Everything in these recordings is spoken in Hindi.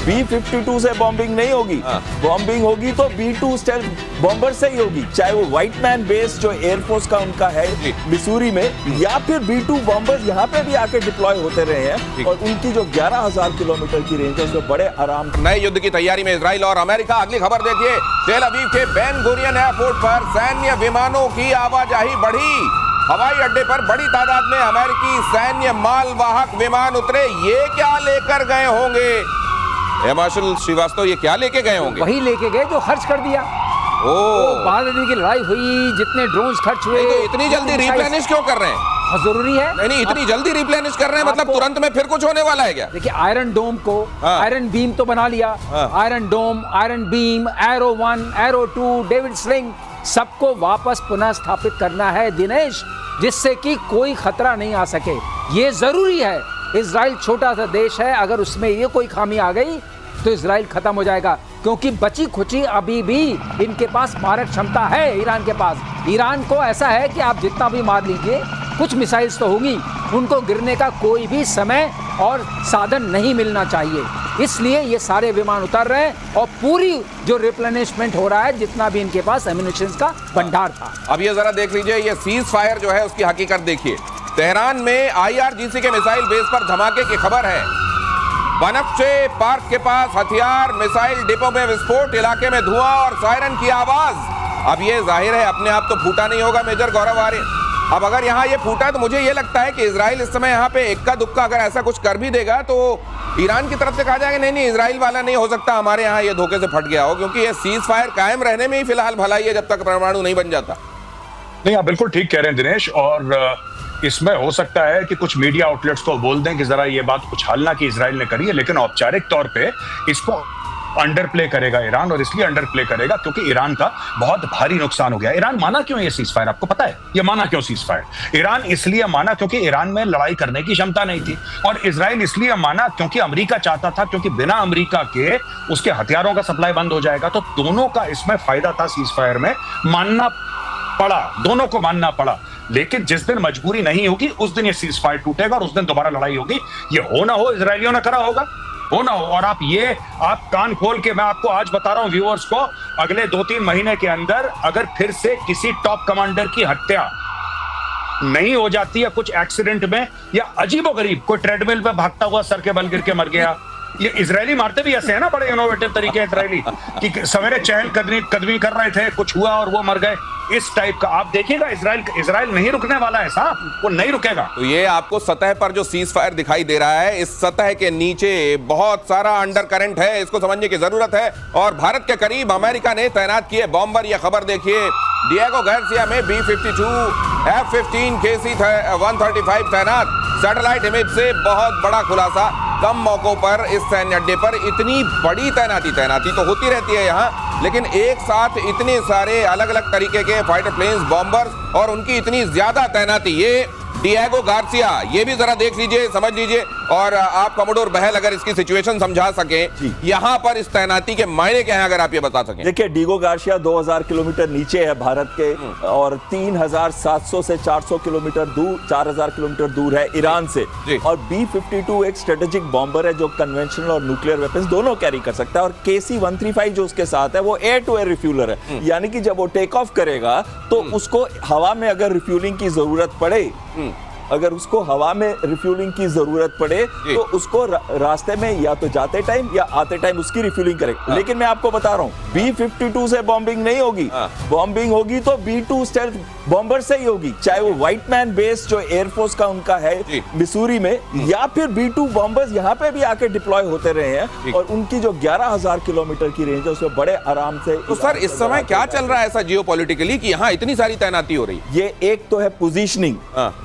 B-52 से बॉम्बिंग नहीं होगी। बॉम्बिंग होगी तो B-2 स्टेल्थ बॉम्बर से ही होगी, चाहे वो व्हाइट मैन बेस जो एयरफोर्स का उनका है मिसूरी में, या फिर B-2 बॉम्बर्स यहाँ पे भी आके डिप्लॉय होते रहे हैं और उनकी जो 11,000 किलोमीटर की रेंज है उसमें बड़े आराम। नए युद्ध की तैयारी में इजराइल और अमेरिका। अगली खबर देखिए, तेल अवीव के बेन गुरियन एयरपोर्ट पर सैन्य विमानों की आवाजाही बढ़ी। हवाई अड्डे पर बड़ी तादाद में अमेरिकी सैन्य मालवाहक विमान उतरे। ये क्या लेकर गए होंगे मार्शल श्रीवास्तव, ये क्या लेके गए होंगे? वही लेके गए जो खर्च कर दिया। ओ, 12 दिन की लड़ाई हुई, जितने ड्रोन्स खर्च हुए। तो इतनी जल्दी रिप्लेनिश क्यों कर रहे हैं? जरूरी है। नहीं, इतनी जल्दी रिप्लेनिश कर रहे हैं, मतलब तुरंत में फिर कुछ होने वाला है क्या? देखिए, आयरन डोम को आयरन बीम तो बना लिया। Iron dome, iron beam, arrow 1, arrow 2, David sling, सबको वापस पुनः स्थापित करना है दिनेश, जिससे कि कोई खतरा नहीं आ सके। ये जरूरी है। इजराइल छोटा सा देश है, अगर उसमें ये कोई खामी आ गई तो इजराइल खत्म हो जाएगा, क्योंकि बची खुची अभी भी इनके पास मारक क्षमता है। ईरान के पास, ईरान को ऐसा है कि आप जितना भी मार लीजिए, कुछ मिसाइल्स तो होंगी, उनको गिरने का कोई भी समय और साधन नहीं मिलना चाहिए। इसलिए ये सारे विमान उतर रहे हैं और पूरी जो रिप्लेनिशमेंट हो रहा है, जितना भी इनके पास एम्युनिशंस का भंडार था। अब ये जरा देख लीजिए, ये सीज फायर जो है उसकी हकीकत देखिए। तेहरान में IRGC के मिसाइल बेस पर धमाके की खबर है। बनफ्शे पार्क के पास हथियार मिसाइल डिपो में विस्फोट, इलाके में धुआं और सायरन की आवाज। अब ये जाहिर है अपने आप तो फूटा नहीं होगा मेजर गौरव आर्य। अब अगर यहाँ ये फूटा तो मुझे ये लगता है कि इजराइल इस समय यहाँ पे इक्का दुक्का अगर ऐसा कुछ कर भी देगा तो ईरान की तरफ से कहा जाएगा नहीं, इजराइल वाला नहीं हो सकता, हमारे यहाँ ये धोखे से फट गया हो, क्योंकि ये सीज फायर कायम रहने में ही फिलहाल भलाई है जब तक परमाणु नहीं बन जाता। नहीं, आप बिल्कुल ठीक कह रहे हैं दिनेश, और इसमें हो सकता है कि कुछ मीडिया आउटलेट्स को बोल दें कि जरा ये बात उछालना कि इजराइल ने करी है, लेकिन औपचारिक तौर पे इसको अंडर प्ले करेगा ईरान, और इसलिए अंडर प्ले करेगा क्योंकि ईरान का बहुत भारी नुकसान हो गया। ईरान माना क्यों ये सीज फायर, आपको पता है ये माना क्यों सीज फायर? ईरान इसलिए माना क्योंकि ईरान में लड़ाई करने की क्षमता नहीं थी, और इजराइल इसलिए माना क्योंकि अमेरिका चाहता था, क्योंकि बिना अमेरिका के उसके हथियारों का सप्लाई बंद हो जाएगा। तो दोनों का इसमें फायदा था, सीज फायर में मानना पड़ा, दोनों को मानना पड़ा। लेकिन जिस दिन मजबूरी नहीं होगी उस दिन ये सीज फायर टूटेगा और उस दिन दोबारा लड़ाई होगी। ये हो ना हो इजरायलियों ने करा होगा, हो ना हो। और आप कान खोल के मैं आपको आज बता रहा हूं व्यूअर्स को, अगले 2-3 महीने के अंदर अगर फिर से किसी टॉप कमांडर की हत्या नहीं हो जाती है कुछ एक्सीडेंट में, या अजीबोगरीब कोई ट्रेडमिल पे भागता हुआ सर के बल गिर के मर गया, ये इजरायली मारते भी ऐसे है ना, बड़े इनोवेटिव तरीके इजरायली कि सवेरे चहलकदमी कर रहे थे, कुछ हुआ और वो मर गए, इस टाइप का। आप देखिएगा इजराइल नहीं रुकने वाला है साहब, वो नहीं रुकेगा। तो ये आपको सतह पर जो सीज फायर दिखाई दे रहा है, इस सतह के नीचे बहुत सारा अंडर करंट है, इसको समझने की जरूरत है। और भारत के करीब अमेरिका ने तैनात किए बॉम्बर। यह खबर देखिए, डिएगो गार्सिया में B-52 F-15 KC-135 तैनात। सैटेलाइट इमेज से बहुत बड़ा खुलासा, कम मौकों पर इस सैन्य अड्डे पर इतनी बड़ी तैनाती तो होती रहती है यहाँ, लेकिन एक साथ इतने सारे अलग अलग तरीके के फाइटर प्लेन्स, बॉम्बर्स और उनकी इतनी ज्यादा तैनाती, ये डिएगो गार्सिया, ये भी जरा देख लीजिए, समझ लीजिए। और आप कमोडोर बहल अगर इसकी सिचुएशन समझा सकें, यहाँ पर इस तैनाती के मायने क्या हैं, अगर आप ये बता सकें। देखिए, डिएगो गार्सिया 2000 किलोमीटर नीचे है भारत के, और 3700 से 400 किलोमीटर दूर, 4000 किलोमीटर दूर है ईरान से। और B-52 एक स्ट्रेटेजिक बॉम्बर है जो कन्वेंशनल और न्यूक्लियर वेपन्स दोनों कैरी कर सकता है। और KC-135 जो उसके साथ है वो एयर टू एयर रिफ्यूलर है, यानी कि जब वो टेक ऑफ करेगा तो उसको हवा में अगर रिफ्यूलिंग की जरूरत पड़े, अगर उसको हवा में रिफ्यूलिंग की जरूरत पड़े तो उसको रास्ते में या तो जाते टाइम या आते टाइम उसकी रिफ्यूलिंग करेगा। लेकिन मैं आपको बता रहा हूं, B-52 से बॉम्बिंग नहीं होगी। बॉम्बिंग होगी तो B-2 स्टेल्थ बॉम्बर से ही होगी, चाहे वो व्हाइट मैन बेस जो एयरफोर्स का उनका है मिसूरी में, या फिर B-2 बॉम्बर्स यहाँ पे भी आके डिप्लॉय होते रहे हैं और उनकी जो 11,000 किलोमीटर की रेंज है उसमें बड़े आराम से। तो सर, इस समय क्या चल रहा है ऐसा जियोपॉलिटिकली कि यहाँ इतनी सारी तैनाती हो रही? ये एक तो है पोजीशनिंग,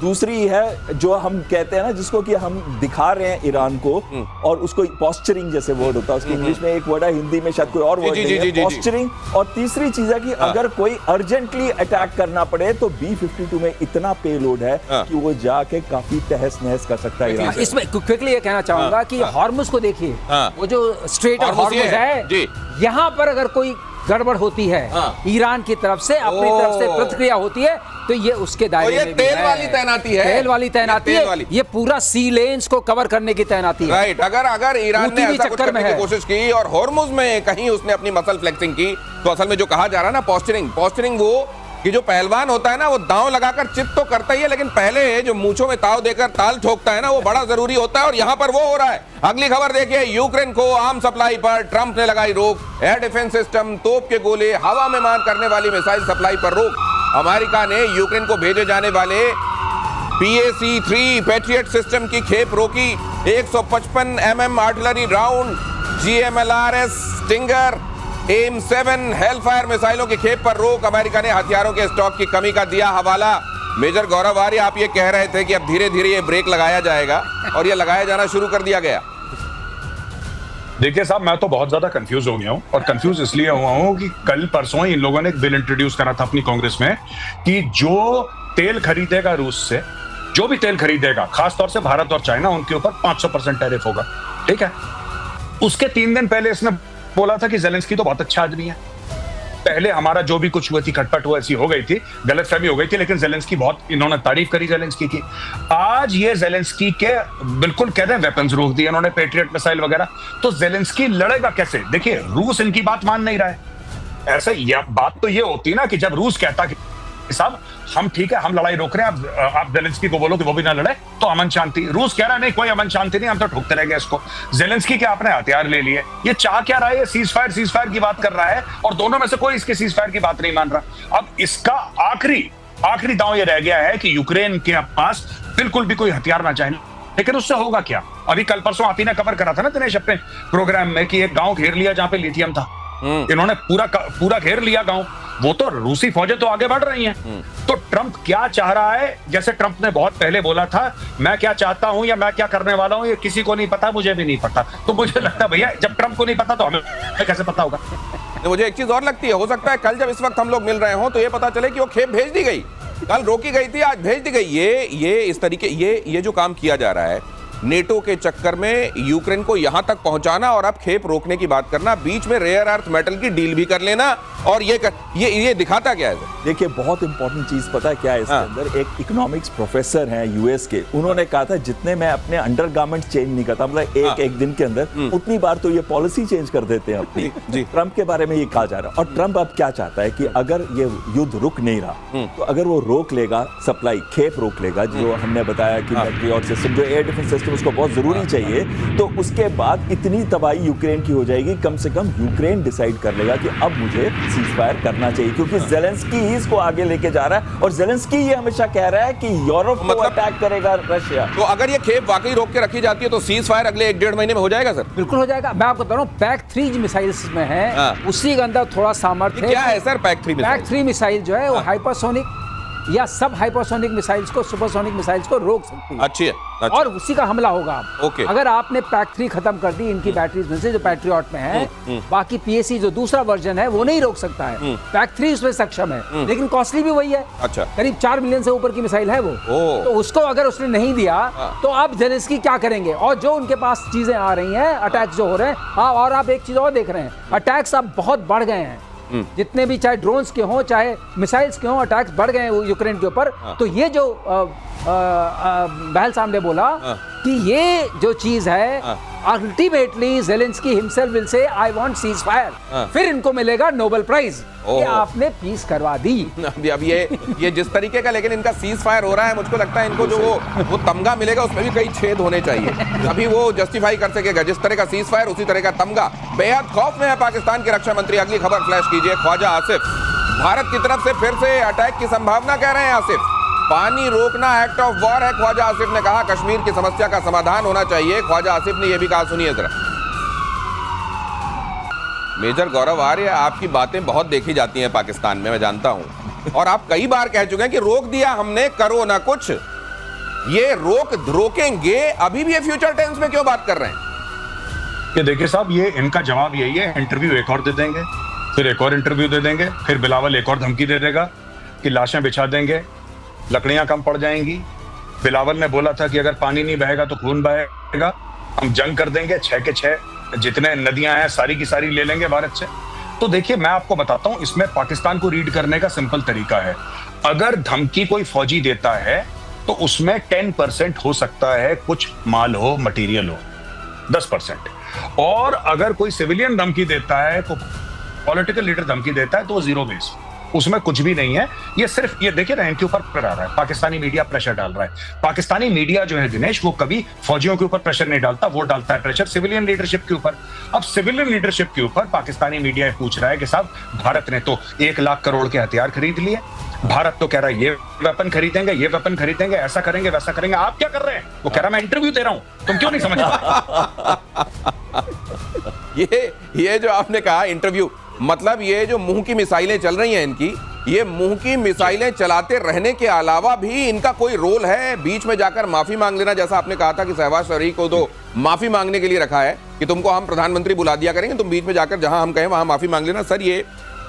दूसरी है जो हम कहते हैं ना, जिसको कि हम दिखा रहे हैं ईरान को, और उसको पोस्चरिंग जैसे वर्ड होता है, उसकी इंग्लिश में एक वर्ड है, हिंदी में शायद कोई और वर्ड नहीं है, पोस्चरिंग। और तीसरी चीज है कि अगर कोई अर्जेंटली अटैक करना पड़े तो B-52 में इतना पेलोड है कि वो जाके काफी तहस नहस कर सकता है ईरान। इसमें क्विकली ये कहना चाहूंगा कि हॉर्मुज को देखिए, वो जो स्ट्रेट ऑफ हॉर्मुज है, यहाँ पर अगर कोई गड़बड़ होती है, ईरान की तरफ से अपनी तरफ से प्रतिक्रिया होती है, तो ये उसके दायरे में भी तेल है। वाली तैनाती है, तेल वाली तैनाती है, ये पूरा सी लेन्स को कवर करने की तैनाती है। राइट, अगर ईरान ने ऐसा कुछ करने की कोशिश की और हॉर्मुज में कहीं उसने अपनी मसल फ्लेक्सिंग की, तो असल में जो कहा जा रहा है ना पोस्चरिंग वो कि जो पहलवान होता है ना वो दांव लगाकर चित तो करता ही है, लेकिन पहले जो मूंछों में ताव देकर ताल ठोकता है ना, वो बड़ा जरूरी होता है, और यहां पर वो हो रहा है। अगली खबर देखिए, यूक्रेन को आर्म सप्लाई पर ट्रंप ने लगाई रोक, एयर डिफेंस सिस्टम, तोप के गोले, हवा में मार करने वाली मिसाइल सप्लाई पर रोक। अमेरिका ने यूक्रेन को भेजे जाने वाले PAC-3 पैट्रियट सिस्टम की खेप रोकी। 155 mm artillery round, GMLRS stinger, AIM-7 Hellfire मिसाइलों की खेप पर रोक। अमेरिका ने हथियारों के स्टॉक की कमी का दिया हवाला। मेजर गौरव आर्य, आप ये कह रहे थे कि अब धीरे धीरे ये ब्रेक लगाया जाएगा, और ये लगाया जाना शुरू कर दिया गया। देखिए साहब, मैं तो बहुत ज्यादा कंफ्यूज हो गया हूं, और कंफ्यूज इसलिए हुआ हूं कि कल परसों इन लोगों ने एक बिल इंट्रोड्यूस करा था अपनी कांग्रेस में कि जो तेल खरीदेगा रूस से, जो भी तेल खरीदेगा, खासतौर से भारत और चाइना, उनके ऊपर 500% टैरिफ होगा। ठीक है, उसके 3 दिन पहले इसने बोला था कि ज़ेलेंस्की तो बहुत अच्छा आदमी है। पहले हमारा जो भी कुछ हुआ थी, खटपट हुआ, ऐसी हो गई थी, गलतफहमी हो गई थी, लेकिन ज़ेलेंस्की बहुत, इन्होंने तारीफ करी ज़ेलेंस्की की। आज ये ज़ेलेंस्की के बिल्कुल कहते हैं वेपन्स रोक दिए इन्होंने, पेट्रियट मिसाइल वगैरह, तो ज़ेलेंस्की लड़ेगा कैसे? देखिए, रूस इनकी बात मान नहीं रहा है। ऐसे बात तो ये होती है ना कि जब रूस कहता कि साहब हम ठीक है, हम लड़ाई रोक रहे हैं, आप ज़ेलेंस्की को बोलो कि वो भी ना लड़े, तो अमन शांति। रूस कह रहा है नहीं, कोई अमन शांति नहीं, हम तो ठोकते रहेंगे इसको। ज़ेलेंस्की के आपने हथियार ले लिए, ये चाह क्या रहा है? ये सीज फायर की बात कर रहा है, और दोनों में से कोई इसके सीज फायर की बात नहीं मान रहा। अब इसका आखिरी दांव ये रह गया है कि यूक्रेन के पास बिल्कुल भी कोई हथियार ना चाहिए, लेकिन उससे होगा क्या? अभी कल परसों आप ही ने कवर करा था ना दिनेश अपने प्रोग्राम में कि एक गांव घेर लिया जहां पे लिथियम था। इन्होंने पूरा घेर लिया गांव। वो तो रूसी फौजें तो आगे बढ़ रही हैं। तो ट्रंप क्या चाह रहा है? जैसे ट्रंप ने बहुत पहले बोला था, मैं क्या चाहता हूं या मैं क्या करने वाला हूं ये किसी को नहीं पता, मुझे भी नहीं पता। तो मुझे लगता है भैया, जब ट्रंप को नहीं पता तो हमें कैसे पता होगा? तो मुझे एक चीज और लगती है, हो सकता है कल जब इस वक्त हम लोग मिल रहे हो तो ये पता चले कि वो खेप भेज दी गई, कल रोकी गई थी, आज भेज दी गई। ये इस तरीके ये जो काम किया जा रहा है नेटो के चक्कर में, यूक्रेन को यहां तक पहुंचाना और अब खेप रोकने की बात करना, बीच में रेयर अर्थ मेटल की डील भी कर लेना, और ये दिखाता क्या है? देखिए, बहुत इंपॉर्टेंट चीज पता है क्या है इसके अंदर? एक इकोनॉमिक्स प्रोफेसर हैं यूएस के, उन्होंने कहा था जितने मैं अपने अंडरगारमेंट चेंज नहीं करता, मतलब एक दिन के अंदर, उतनी बार तो ये पॉलिसी चेंज कर देते हैं अपनी। ट्रंप के बारे में ये कहा जा रहा है। और ट्रंप अब क्या चाहता है कि अगर ये युद्ध रुक नहीं रहा, तो अगर वो रोक लेगा सप्लाई, खेप रोक लेगा, जो हमने बताया कि पैट्रियट सिस्टम, जो एयर डिफेंस सिस्टम उसको बहुत जरूरी चाहिए, तो उसके बाद इतनी तबाही यूक्रेन की हो जाएगी, कम से कम यूक्रेन डिसाइड कर लेगा कि अब मुझे सीज फायर करना चाहिए, क्योंकि ज़ेलेंस्की ही इसको आगे लेके जा रहा है, और ज़ेलेंस्की ये हमेशा कह रहा है कि यूरोप को अटैक करेगा रशिया। तो अगर ये खेप वाकई रोक के रखी जाती है तो सीज फायर अगले 1-1.5 महीने में हो जाएगा सर? बिल्कुल हो जाएगा। मैं आपको बता रहा हूँ, PAC-3 मिसाइल्स में है, उसी के अंदर थोड़ा सामर्थ्य क्या है सर? PAC-3 मिसाइल जो है वो हाइपरसोनिक या सब हाइपरसोनिक मिसाइल्स को, सुपरसोनिक मिसाइल्स को रोक सकती है। अच्छी है। और उसी का हमला होगा। ओके। अगर आपने PAC-3 खत्म कर दी इनकी बैटरीज में से जो पैट्रियट में है, बाकी PAC जो दूसरा वर्जन है वो नहीं रोक सकता है। PAC-3 उसमें सक्षम है, लेकिन कॉस्टली भी वही है। अच्छा। करीब 4 मिलियन से ऊपर की मिसाइल है वो। तो उसको अगर उसने नहीं दिया तो अब ज़ेलेंस्की क्या करेंगे? और जो उनके पास चीजें आ रही हैं, अटैक्स जो हो रहे हैं, और आप एक चीज और देख रहे हैं, अटैक्स अब बहुत बढ़ गए हैं। जितने भी, चाहे ड्रोन्स के हों चाहे मिसाइल्स के हों, अटैक्स बढ़ गए हैं यूक्रेन के ऊपर। तो ये जो बहल साहब ने बोला कि ये जो चीज है, ultimately Zelensky himself will say I want cease fire, फिर इनको मिलेगा नोबेल प्राइज कि आपने पीस करवा दी। अब ये जिस तरीके का लेकिन इनका सीज फायर हो रहा है, मुझको लगता है इनको जो वो तमगा मिलेगा उसमें भी कई छेद होने चाहिए, अभी वो जस्टिफाई कर सकेगा। जिस तरह का सीज फायर उसी तरह का तमगा। बेहद खौफ में है पाकिस्तान के रक्षा मंत्री। अगली खबर फ्लैश कीजिए। ख्वाजा आसिफ, भारत की तरफ से फिर से अटैक की संभावना कह रहे हैं आसिफ। पानी रोकना एक्ट ऑफ वॉर है, ख्वाजा आसिफ ने कहा। कश्मीर की समस्या का समाधान होना चाहिए, ख्वाजा आसिफ ने यह भी कहा। सुनिए जरा। मेजर गौरव आर्य, आपकी बातें बहुत देखी जाती हैं पाकिस्तान में, मैं जानता हूं, और आप कई बार कह चुके हैं कि रोक दिया हमने, करो ना कुछ। ये रोकेंगे, अभी भी ये फ्यूचर टेंस में क्यों बात कर रहे हैं? ये देखिए साहब, ये इनका जवाब यही है, इंटरव्यू एक और दे देंगे, फिर एक और इंटरव्यू दे देंगे, फिर बिलावल एक और धमकी दे देगा कि लाशें बिछा देंगे, लकड़ियां कम पड़ जाएंगी। बिलावल ने बोला था कि अगर पानी नहीं बहेगा तो खून बहेगा, हम जंग कर देंगे, 6 के 6 जितने नदियां हैं सारी की सारी ले लेंगे भारत से। तो देखिए मैं आपको बताता हूं, इसमें पाकिस्तान को रीड करने का सिंपल तरीका है। अगर धमकी कोई फौजी देता है तो उसमें 10% हो सकता है कुछ माल हो, मटेरियल हो, 10%। और अगर कोई सिविलियन धमकी देता है, को पॉलिटिकल लीडर धमकी देता है, तो वो जीरो बेस, उसमें कुछ भी नहीं है। ये सिर्फ ये देखिए ना, इनके ऊपर प्रेशर आ रहा है, पाकिस्तानी मीडिया प्रेशर डाल रहा है। पाकिस्तानी मीडिया जो है दिनेश, वो कभी फौजियों के ऊपर प्रेशर नहीं डालता, वो डालता है प्रेशर सिविलियन लीडरशिप के ऊपर। अब सिविलियन लीडरशिप के ऊपर पाकिस्तानी मीडिया पूछ रहा है कि साहब भारत ने तो 1 लाख करोड़ के हथियार खरीद लिए, भारत तो कह रहा है ये वेपन खरीदेंगे, ये वेपन खरीदेंगे, ऐसा करेंगे, वैसा करेंगे, आप क्या कर रहे हैं? वो कह रहा है मैं इंटरव्यू दे रहा हूं, तुम क्यों नहीं समझ रहे? ये जो आपने कहा इंटरव्यू, मतलब ये जो मुंह की मिसाइलें चल रही हैं इनकी, ये मुंह की मिसाइलें चलाते रहने के अलावा भी इनका कोई रोल है? बीच में जाकर माफी मांग लेना, जैसा आपने कहा था कि शहबाज शरीफ को तो माफी मांगने के लिए रखा है कि तुमको हम प्रधानमंत्री बुला दिया करेंगे, तुम बीच में जाकर जहां हम कहें वहां माफी मांग लेना। सर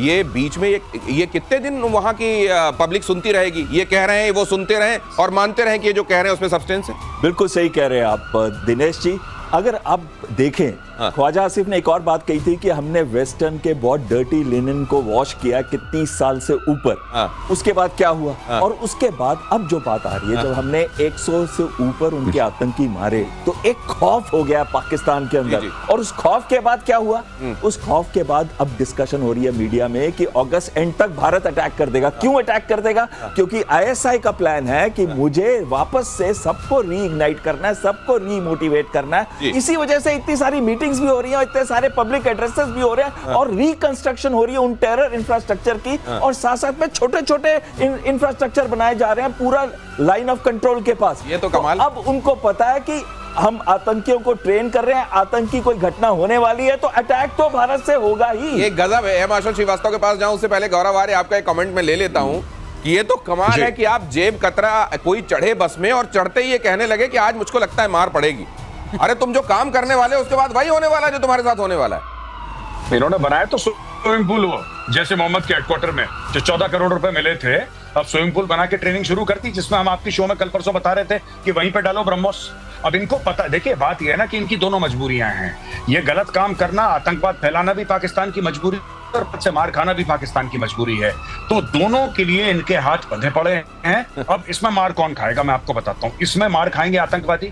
ये बीच में ये कितने दिन वहां की पब्लिक सुनती रहेगी? ये कह रहे हैं, वो सुनते रहें और मानते रहें कि ये जो कह रहे हैं उसमें सब्सटेंस है? बिल्कुल सही कह रहे हैं आप दिनेश जी। अगर आप देखें, ख्वाजा आसिफ ने एक और बात कही थी कि हमने वेस्टर्न के बहुत डर्टी लिनन को वॉश किया कि 30 साल से ऊपर। उसके बाद क्या हुआ? और उसके बाद अब जो बात आ रही है, जब हमने 100 से ऊपर उनके आतंकी मारे तो एक खौफ हो गया पाकिस्तान के अंदर। और उस खौफ के बाद क्या हुआ? उस खौफ के बाद अब डिस्कशन हो रही है मीडिया में कि अगस्त एंड तक भारत अटैक कर देगा। क्यों अटैक कर देगा? क्योंकि आईएसआई का प्लान है कि मुझे वापस से सबको रीइग्नाइट करना है, सबको रीमोटिवेट करना है। इसी वजह से इतनी सारी मीटिंग्स भी हो रही हैं, इतने सारे पब्लिक एड्रेसेस भी हो रहे हैं और रिकंस्ट्रक्शन हो रही है उन टेरर इंफ्रास्ट्रक्चर की। और साथ साथ में छोटे छोटे इंफ्रास्ट्रक्चर बनाए जा रहे हैं पूरा लाइन ऑफ कंट्रोल के पास। ये तो कमाल। अब उनको पता है कि हम आतंकियों को ट्रेन कर रहे हैं, आतंकी कोई घटना होने वाली है तो अटैक तो भारत से होगा ही। ये गजब है। मार्शल श्रीवास्तव के पास जाऊं उससे पहले गौरव आर्य आपका एक कमेंट में ले लेता हूं कि ये तो कमाल है कि आप जेब कतरा कोई चढ़े बस में और चढ़ते ही ये कहने लगे कि आज मुझको लगता है मार पड़ेगी। अरे तुम जो काम करने वाले उसके बाद वही होने वाला है जो तुम्हारे साथ होने वाला है। इन्होंने बनाया तो स्विमिंग पूल, वो जैसे मोहम्मद के हेडक्वार्टर में जो 14 करोड़ रुपए मिले थे, अब स्विमिंग पूल बना के ट्रेनिंग शुरू करती, जिसमें हम आपकी शो में कल परसों बता रहे थे कि वहीं पे डालो ब्रह्मोस। अब इनको पता, देखिए बात यह है ना कि इनकी दोनों मजबूरियां हैं। ये गलत काम करना, आतंकवाद फैलाना भी पाकिस्तान की मजबूरी और से मार खाना भी पाकिस्तान की मजबूरी है। तो दोनों के लिए इनके हाथ बंधे पड़े हैं। अब इसमें मार कौन खाएगा? मैं आपको बताता हूँ। इसमें मार खाएंगे आतंकवादी,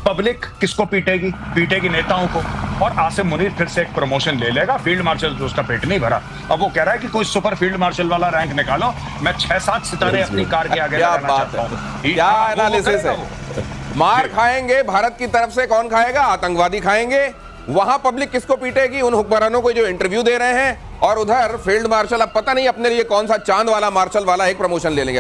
पब्लिक किसको पीटेगी? पीटेगी नेताओं को। और आसिम मुनीर फिर से एक प्रमोशन ले लेगा, फील्ड मार्शल, जो उसका पेट नहीं भरा। अब वो कह रहा है कि कोई सुपर फील्ड मार्शल वाला रैंक निकालो, मैं 6-7 सितारे अपनी कार के आगे लगाना चाहता हूं। क्या एनालिसिस है? मार खाएंगे भारत की तरफ से, कौन खाएगा? आतंकवादी खाएंगे। वहां पब्लिक किसको पीटेगी? उन हुक्मरानों को जो इंटरव्यू दे रहे हैं। और उधर फील्ड मार्शल, अब पता नहीं अपने लिए कौन सा चांद वाला मार्शल वाला एक प्रमोशन ले लेंगे।